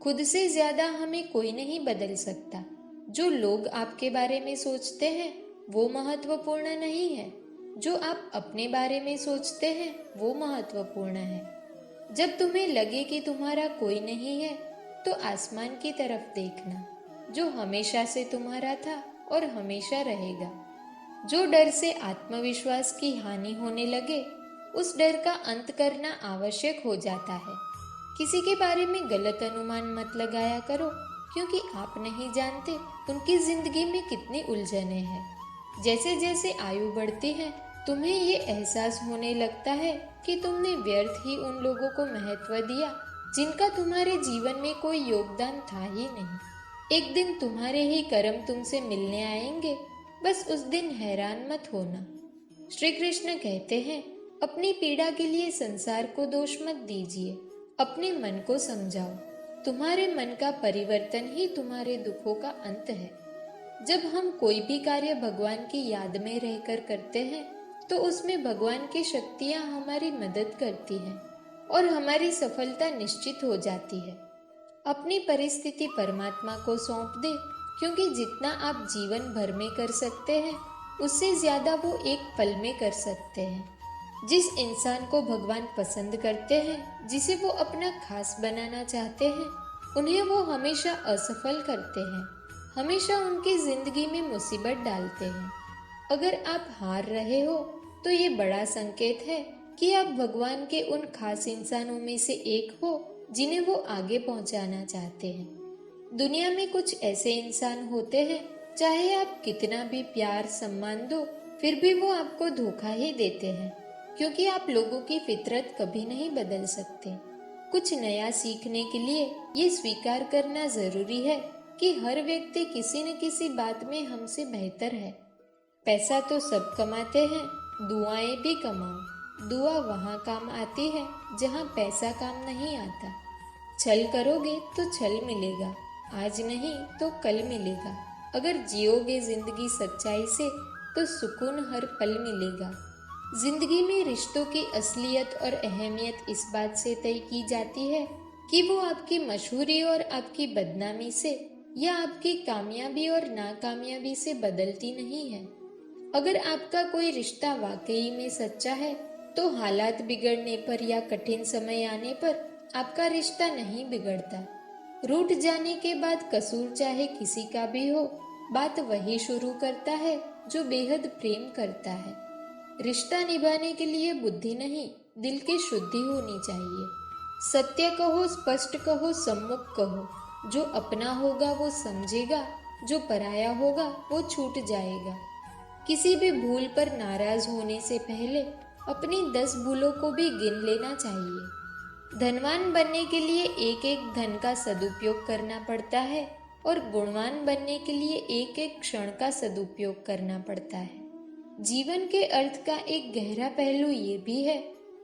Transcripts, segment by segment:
खुद से ज्यादा हमें कोई नहीं बदल सकता। जो लोग आपके बारे में सोचते हैं वो महत्वपूर्ण नहीं है, जो आप अपने बारे में सोचते हैं वो महत्वपूर्ण है। जब तुम्हें लगे कि तुम्हारा कोई नहीं है तो आसमान की तरफ देखना, जो हमेशा से तुम्हारा था और हमेशा रहेगा। जो डर से आत्मविश्वास की हानि होने लगे, उस डर का अंत करना आवश्यक हो जाता है। किसी के बारे में गलत अनुमान मत लगाया करो, क्योंकि आप नहीं जानते उनकी जिंदगी में कितनी उलझने हैं। जैसे जैसे आयु बढ़ती है, तुम्हें ये एहसास होने लगता है कि तुमने व्यर्थ ही उन लोगों को महत्व दिया जिनका तुम्हारे जीवन में कोई योगदान था ही नहीं। एक दिन तुम्हारे ही कर्म तुमसे मिलने आएंगे, बस उस दिन हैरान मत होना। श्री कृष्ण कहते हैं, अपनी पीड़ा के लिए संसार को दोष मत दीजिए, अपने मन को समझाओ। तुम्हारे मन का परिवर्तन ही तुम्हारे दुखों का अंत है। जब हम कोई भी कार्य भगवान की याद में रहकर करते हैं तो उसमें भगवान की शक्तियां हमारी मदद करती हैं और हमारी सफलता निश्चित हो जाती है। अपनी परिस्थिति परमात्मा को सौंप दे, क्योंकि जितना आप जीवन भर में कर सकते हैं उससे ज्यादा वो एक पल में कर सकते हैं। जिस इंसान को भगवान पसंद करते हैं, जिसे वो अपना खास बनाना चाहते हैं, उन्हें वो हमेशा असफल करते हैं, हमेशा उनकी जिंदगी में मुसीबत डालते हैं। अगर आप हार रहे हो तो ये बड़ा संकेत है कि आप भगवान के उन खास इंसानों में से एक हो जिन्हें वो आगे पहुंचाना चाहते हैं। दुनिया में कुछ ऐसे इंसान होते हैं, चाहे आप कितना भी प्यार सम्मान दो फिर भी वो आपको धोखा ही देते हैं, क्योंकि आप लोगों की फितरत कभी नहीं बदल सकते। कुछ नया सीखने के लिए ये स्वीकार करना जरूरी है कि हर व्यक्ति किसी न किसी बात में हमसे बेहतर है। पैसा तो सब कमाते हैं, दुआएं भी कमाओ। दुआ वहाँ काम आती है जहाँ पैसा काम नहीं आता। छल करोगे तो छल मिलेगा, आज नहीं तो कल मिलेगा। अगर जियोगे जिंदगी सच्चाई से तो सुकून हर पल मिलेगा। जिंदगी में रिश्तों की असलियत और अहमियत इस बात से तय की जाती है कि वो आपकी मशहूरी और आपकी बदनामी से या आपकी कामयाबी और नाकामयाबी से बदलती नहीं है। अगर आपका कोई रिश्ता वाकई में सच्चा है तो हालात बिगड़ने पर या कठिन समय आने पर आपका रिश्ता नहीं बिगड़ता। रूठ जाने के बाद कसूर चाहे किसी का भी हो, बात वही शुरू करता है जो बेहद प्रेम करता है। रिश्ता निभाने के लिए बुद्धि नहीं, दिल की शुद्धि होनी चाहिए। सत्य कहो, स्पष्ट कहो, सम्मुख कहो। जो अपना होगा वो समझेगा, जो पराया होगा वो छूट जाएगा। किसी भी भूल पर नाराज होने से पहले अपनी 10 भूलों को भी गिन लेना चाहिए। धनवान बनने के लिए एक एक धन का सदुपयोग करना पड़ता है और गुणवान बनने के लिए एक एक क्षण का सदुपयोग करना पड़ता है। जीवन के अर्थ का एक गहरा पहलू ये भी है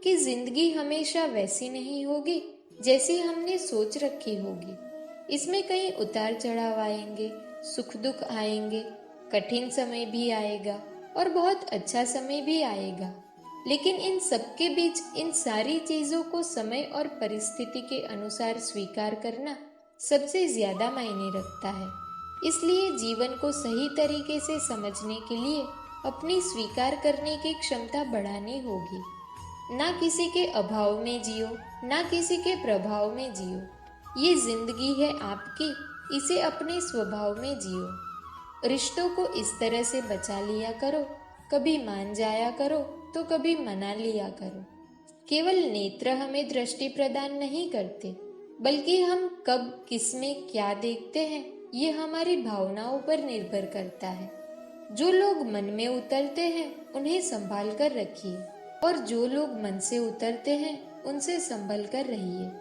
कि जिंदगी हमेशा वैसी नहीं होगी जैसी हमने सोच रखी होगी। इसमें कई उतार चढ़ाव आएंगे, सुख दुख आएंगे, कठिन समय भी आएगा और बहुत अच्छा समय भी आएगा। लेकिन इन सबके बीच इन सारी चीजों को समय और परिस्थिति के अनुसार स्वीकार करना सबसे ज्यादा मायने रखता है। इसलिए जीवन को सही तरीके से समझने के लिए अपनी स्वीकार करने की क्षमता बढ़ानी होगी। ना किसी के अभाव में जियो, ना किसी के प्रभाव में जियो। ये जिंदगी है आपकी, इसे अपने स्वभाव में जियो। रिश्तों को इस तरह से बचा लिया करो, कभी मान जाया करो तो कभी मना लिया करो। केवल नेत्र हमें दृष्टि प्रदान नहीं करते, बल्कि हम कब किस में क्या देखते हैं ये हमारी भावनाओं पर निर्भर करता है। जो लोग मन में उतरते हैं उन्हें संभाल कर रखिए, और जो लोग मन से उतरते हैं उनसे संभल कर रहिए।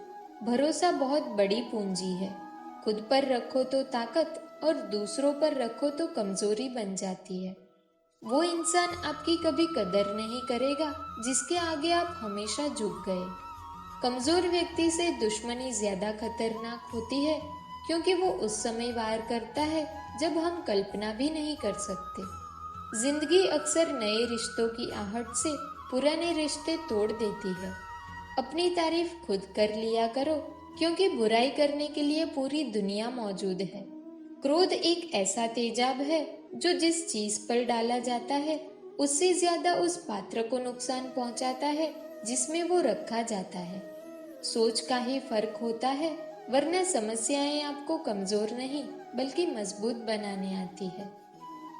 भरोसा बहुत बड़ी पूंजी है। खुद पर रखो तो ताकत और दूसरों पर रखो तो कमजोरी बन जाती है। वो इंसान आपकी कभी कदर नहीं करेगा जिसके आगे आप हमेशा झुक गए। कमजोर व्यक्ति से दुश्मनी ज्यादा खतरनाक होती है, क्योंकि वो उस समय वार करता है जब हम कल्पना भी नहीं कर सकते। जिंदगी अक्सर नए रिश्तों की आहट से पुराने रिश्ते तोड़ देती है। अपनी तारीफ खुद कर लिया करो, क्योंकि बुराई करने के लिए पूरी दुनिया मौजूद है। क्रोध एक ऐसा तेजाब है जो जिस चीज पर डाला जाता है उससे ज्यादा उस पात्र को नुकसान पहुंचाता है जिसमें वो रखा जाता है। सोच का ही फर्क होता है, वरना समस्याएं आपको कमजोर नहीं बल्कि मजबूत बनाने आती है।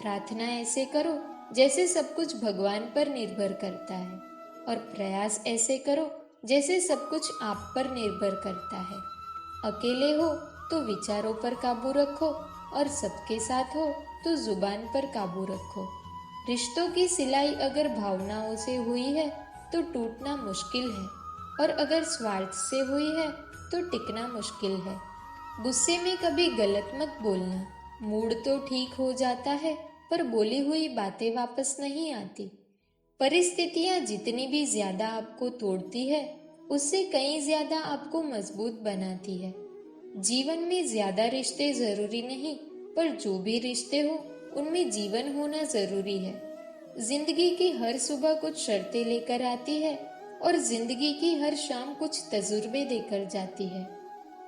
प्रार्थना ऐसे करो जैसे सब कुछ भगवान पर निर्भर करता है, और प्रयास ऐसे करो जैसे सब कुछ आप पर निर्भर करता है। अकेले हो तो विचारों पर काबू रखो, और सबके साथ हो तो जुबान पर काबू रखो। रिश्तों की सिलाई अगर भावनाओं से हुई है तो टूटना मुश्किल है, और अगर स्वार्थ से हुई है तो टिकना मुश्किल है। गुस्से में कभी गलत मत बोलना। मूड तो ठीक हो जाता है पर बोली हुई बातें वापस नहीं आती। परिस्थितियां जितनी भी ज्यादा आपको तोड़ती है उससे कहीं ज्यादा आपको मजबूत बनाती है। जीवन में ज्यादा रिश्ते जरूरी नहीं, पर जो भी रिश्ते हो उनमें जीवन होना जरूरी है। जिंदगी की हर सुबह कुछ शर्तें लेकर आती है, और जिंदगी की हर शाम कुछ तजुर्बे देकर जाती है।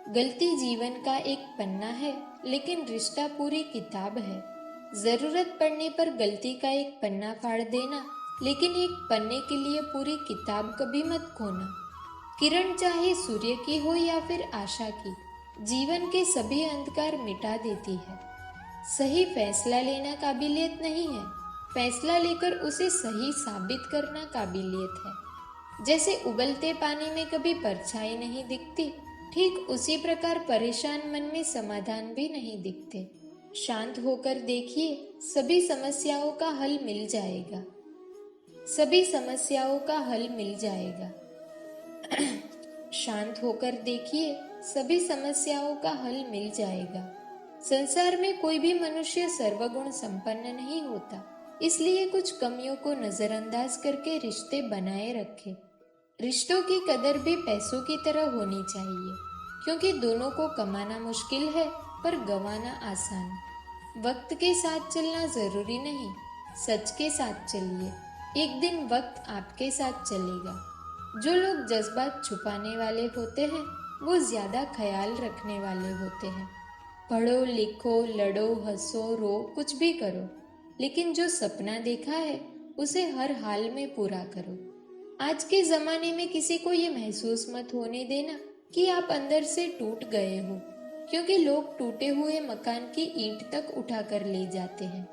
गलती जीवन का एक पन्ना है, लेकिन रिश्ता पूरी किताब है। जरूरत पड़ने पर गलती का एक पन्ना फाड़ देना, लेकिन एक पन्ने के लिए पूरी किताब कभी मत खोना। किरण चाहे सूर्य की हो या फिर आशा की, जीवन के सभी अंधकार मिटा देती है। सही फैसला लेना काबिलियत नहीं है, फैसला लेकर उसे सही साबित करना काबिलियत है। जैसे उबलते पानी में कभी परछाई नहीं दिखती, ठीक उसी प्रकार परेशान मन में समाधान भी नहीं दिखते। शांत होकर देखिए, सभी समस्याओं का हल मिल जाएगा। सभी समस्याओं का हल मिल जाएगा। शांत होकर देखिए, सभी समस्याओं का हल मिल जाएगा। संसार में कोई भी मनुष्य सर्वगुण संपन्न नहीं होता, इसलिए कुछ कमियों को नजरअंदाज करके रिश्ते बनाए रखें। रिश्तों की कदर भी पैसों की तरह होनी चाहिए, क्योंकि दोनों को कमाना मुश्किल है पर गंवाना आसान। वक्त के साथ चलना जरूरी नहीं, सच के साथ चलिए। एक दिन वक्त आपके साथ चलेगा। जो लोग जज्बात छुपाने वाले होते हैं वो ज्यादा ख्याल रखने वाले होते हैं। पढ़ो, लिखो, लड़ो, हंसो, रो, कुछ भी करो, लेकिन जो सपना देखा है उसे हर हाल में पूरा करो। आज के जमाने में किसी को ये महसूस मत होने देना कि आप अंदर से टूट गए हो, क्योंकि लोग टूटे हुए मकान की ईंट तक उठा कर ले जाते हैं।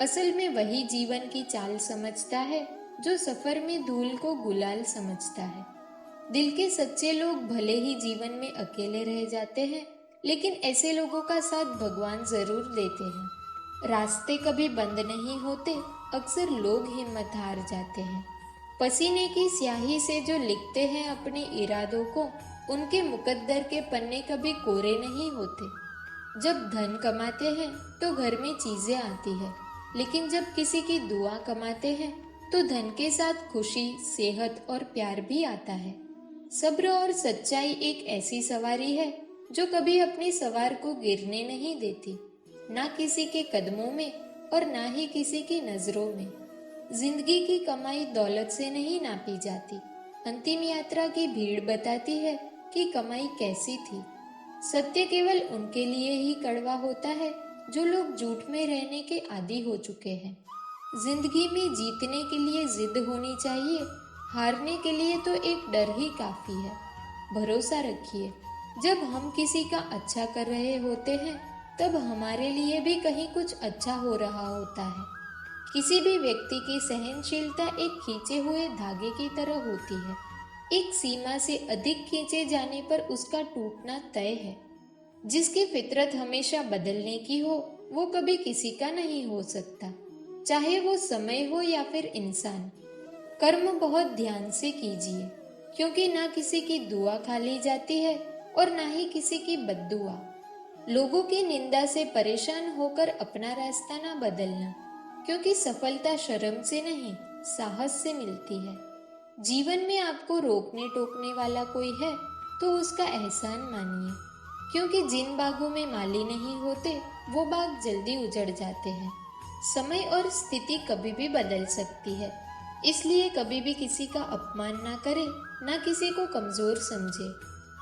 असल में वही जीवन की चाल समझता है जो सफर में धूल को गुलाल समझता है। दिल के सच्चे लोग भले ही जीवन में अकेले रह जाते हैं, लेकिन ऐसे लोगों का साथ भगवान जरूर देते हैं। रास्ते कभी बंद नहीं होते, अक्सर लोग हिम्मत हार जाते हैं। पसीने की स्याही से जो लिखते हैं अपने इरादों को, उनके मुकद्दर के पन्ने कभी कोरे नहीं होते। जब धन कमाते हैं तो घर में चीजें आती है, लेकिन जब किसी की दुआ कमाते हैं तो धन के साथ खुशी, सेहत और प्यार भी आता है। सब्र और सच्चाई एक ऐसी सवारी है जो कभी अपनी सवार को गिरने नहीं देती, ना किसी के कदमों में और ना ही किसी की नजरों में। जिंदगी की कमाई दौलत से नहीं नापी जाती। अंतिम यात्रा की भीड़ बताती है कि कमाई कैसी थी। सत्य केवल उनके लिए ही कड़वा होता है जो लोग झूठ में रहने के आदी हो चुके हैं। जिंदगी में जीतने के लिए जिद होनी चाहिए, हारने के लिए तो एक डर ही काफी है। भरोसा रखिए, जब हम किसी का अच्छा कर रहे होते हैं तब हमारे लिए भी कहीं कुछ अच्छा हो रहा होता है। किसी भी व्यक्ति की सहनशीलता एक खींचे हुए धागे की तरह होती है। एक सीमा से अधिक खींचे जाने पर उसका टूटना तय है। जिसकी फितरत हमेशा बदलने की हो वो कभी किसी का नहीं हो सकता, चाहे वो समय हो या फिर इंसान। कर्म बहुत ध्यान से कीजिए, क्योंकि ना किसी की दुआ खा ली जाती है और ना ही किसी की बद्दुआ। लोगों की निंदा से परेशान होकर अपना रास्ता ना बदलना, क्योंकि सफलता शर्म से नहीं साहस से मिलती है। जीवन में आपको रोकने टोकने वाला कोई है तो उसका एहसान मानिए, क्योंकि जिन बागों में माली नहीं होते वो बाग जल्दी उजड़ जाते हैं। समय और स्थिति कभी भी बदल सकती है, इसलिए कभी भी किसी का अपमान ना करें, ना किसी को कमजोर समझे।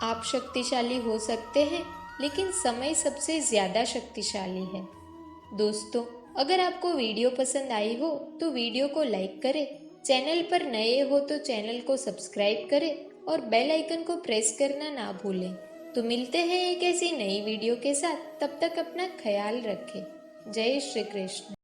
आप शक्तिशाली हो सकते हैं, लेकिन समय सबसे ज़्यादा शक्तिशाली है। दोस्तों, अगर आपको वीडियो पसंद आई हो तो वीडियो को लाइक करें, चैनल पर नए हो तो चैनल को सब्सक्राइब करें और बेल आइकन को प्रेस करना ना भूलें। तो मिलते हैं एक ऐसी नई वीडियो के साथ, तब तक अपना ख्याल रखें। जय श्री कृष्ण।